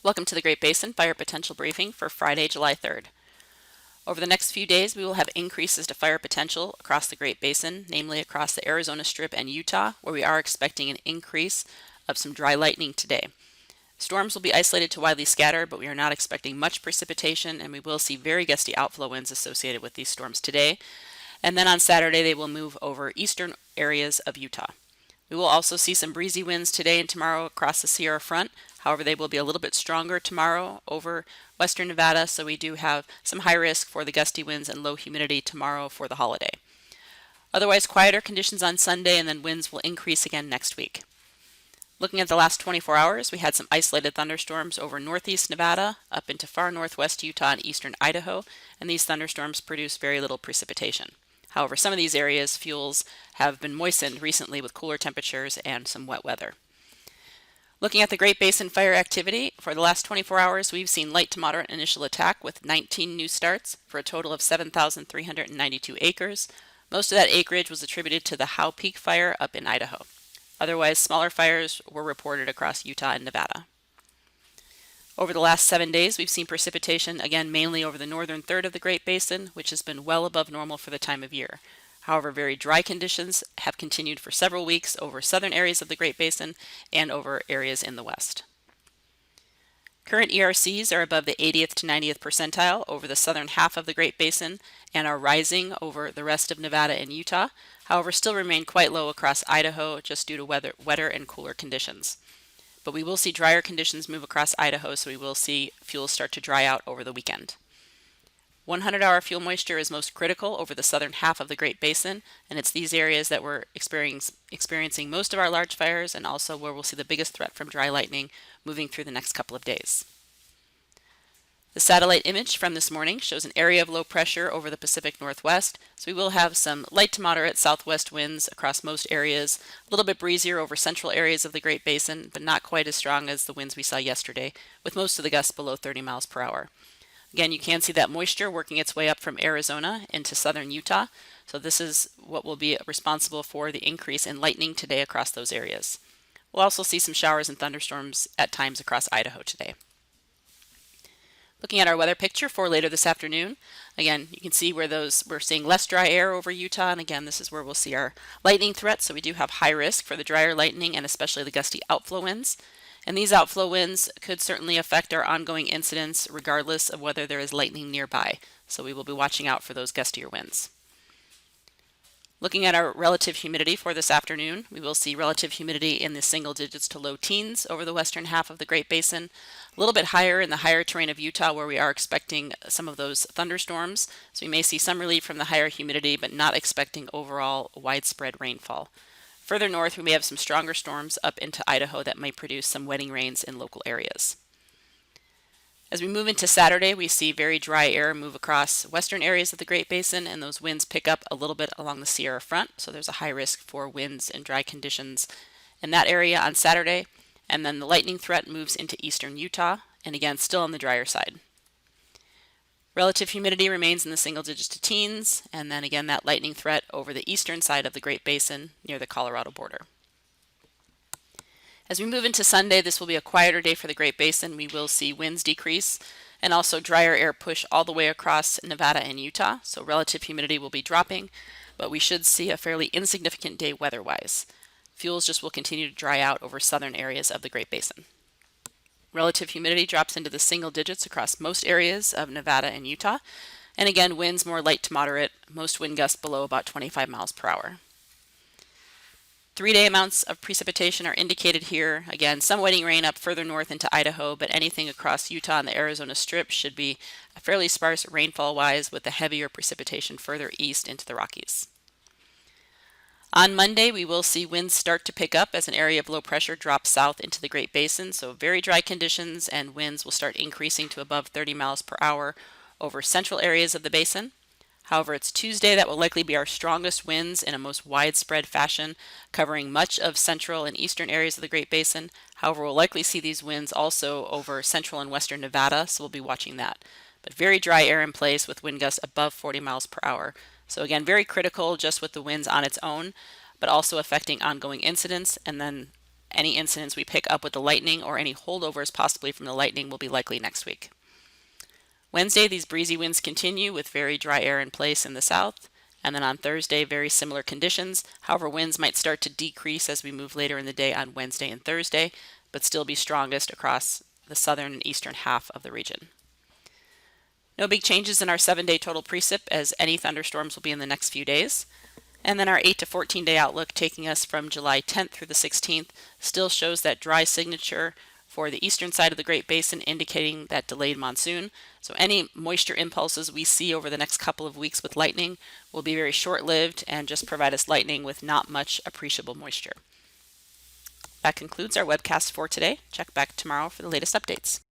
Welcome to the Great Basin Fire Potential Briefing for Friday, July 3rd. Over the next few days, we will have increases to fire potential across the Great Basin, namely across the Arizona Strip and Utah, where we are expecting an increase of some dry lightning today. Storms will be isolated to widely scattered, but we are not expecting much precipitation, and we will see very gusty outflow winds associated with these storms today. And then on Saturday, they will move over eastern areas of Utah. We will also see some breezy winds today and tomorrow across the Sierra front. However, they will be a little bit stronger tomorrow over western Nevada, so we do have some high risk for the gusty winds and low humidity tomorrow for the holiday. Otherwise, quieter conditions on Sunday, and then winds will increase again next week. Looking at the last 24 hours, we had some isolated thunderstorms over northeast Nevada, up into far northwest Utah and eastern Idaho, and these thunderstorms produce very little precipitation. However, some of these areas' fuels have been moistened recently with cooler temperatures and some wet weather. Looking at the Great Basin fire activity, for the last 24 hours, we've seen light to moderate initial attack with 19 new starts for a total of 7,392 acres. Most of that acreage was attributed to the Howe Peak fire up in Idaho. Otherwise, smaller fires were reported across Utah and Nevada. Over the last 7 days, we've seen precipitation, again mainly over the northern third of the Great Basin, which has been well above normal for the time of year. However, very dry conditions have continued for several weeks over southern areas of the Great Basin and over areas in the west. Current ERCs are above the 80th to 90th percentile over the southern half of the Great Basin and are rising over the rest of Nevada and Utah. However, still remain quite low across Idaho just due to wetter and cooler conditions. But we will see drier conditions move across Idaho, so we will see fuels start to dry out over the weekend. 100-hour fuel moisture is most critical over the southern half of the Great Basin, and it's these areas that we're experiencing most of our large fires and also where we'll see the biggest threat from dry lightning moving through the next couple of days. The satellite image from this morning shows an area of low pressure over the Pacific Northwest, so we will have some light to moderate southwest winds across most areas, a little bit breezier over central areas of the Great Basin, but not quite as strong as the winds we saw yesterday, with most of the gusts below 30 miles per hour. Again, you can see that moisture working its way up from Arizona into southern Utah, so this is what will be responsible for the increase in lightning today across those areas. We'll also see some showers and thunderstorms at times across Idaho today. Looking at our weather picture for later this afternoon, again, you can see where we're seeing less dry air over Utah, and again, this is where we'll see our lightning threats, so we do have high risk for the drier lightning and especially the gusty outflow winds. And these outflow winds could certainly affect our ongoing incidents regardless of whether there is lightning nearby, so we will be watching out for those gustier winds. Looking at our relative humidity for this afternoon, we will see relative humidity in the single digits to low teens over the western half of the Great Basin, a little bit higher in the higher terrain of Utah where we are expecting some of those thunderstorms, so we may see some relief from the higher humidity but not expecting overall widespread rainfall. Further north, we may have some stronger storms up into Idaho that might produce some wetting rains in local areas. As we move into Saturday, we see very dry air move across western areas of the Great Basin, and those winds pick up a little bit along the Sierra front, so there's a high risk for winds and dry conditions in that area on Saturday. And then the lightning threat moves into eastern Utah, and again, still on the drier side. Relative humidity remains in the single digits to teens, and then again, that lightning threat over the eastern side of the Great Basin near the Colorado border. As we move into Sunday, this will be a quieter day for the Great Basin. We will see winds decrease and also drier air push all the way across Nevada and Utah, so relative humidity will be dropping, but we should see a fairly insignificant day weather-wise. Fuels just will continue to dry out over southern areas of the Great Basin. Relative humidity drops into the single digits across most areas of Nevada and Utah, and again, winds more light to moderate, most wind gusts below about 25 miles per hour. 3-day amounts of precipitation are indicated here. Again, some wetting rain up further north into Idaho, but anything across Utah and the Arizona Strip should be fairly sparse rainfall-wise with the heavier precipitation further east into the Rockies. On Monday, we will see winds start to pick up as an area of low pressure drops south into the Great Basin, so very dry conditions and winds will start increasing to above 30 miles per hour over central areas of the basin. However, it's Tuesday that will likely be our strongest winds in a most widespread fashion, covering much of central and eastern areas of the Great Basin. However, we'll likely see these winds also over central and western Nevada, so we'll be watching that. But very dry air in place with wind gusts above 40 miles per hour. So again, very critical just with the winds on its own, but also affecting ongoing incidents, and then any incidents we pick up with the lightning or any holdovers possibly from the lightning will be likely next week. Wednesday, these breezy winds continue with very dry air in place in the south. And then on Thursday, very similar conditions. However, winds might start to decrease as we move later in the day on Wednesday and Thursday, but still be strongest across the southern and eastern half of the region. No big changes in our 7-day total precip, as any thunderstorms will be in the next few days. And then our 8 to 14 day outlook, taking us from July 10th through the 16th, still shows that dry signature for the eastern side of the Great Basin, indicating that delayed monsoon. So any moisture impulses we see over the next couple of weeks with lightning will be very short-lived and just provide us lightning with not much appreciable moisture. That concludes our webcast for today. Check back tomorrow for the latest updates.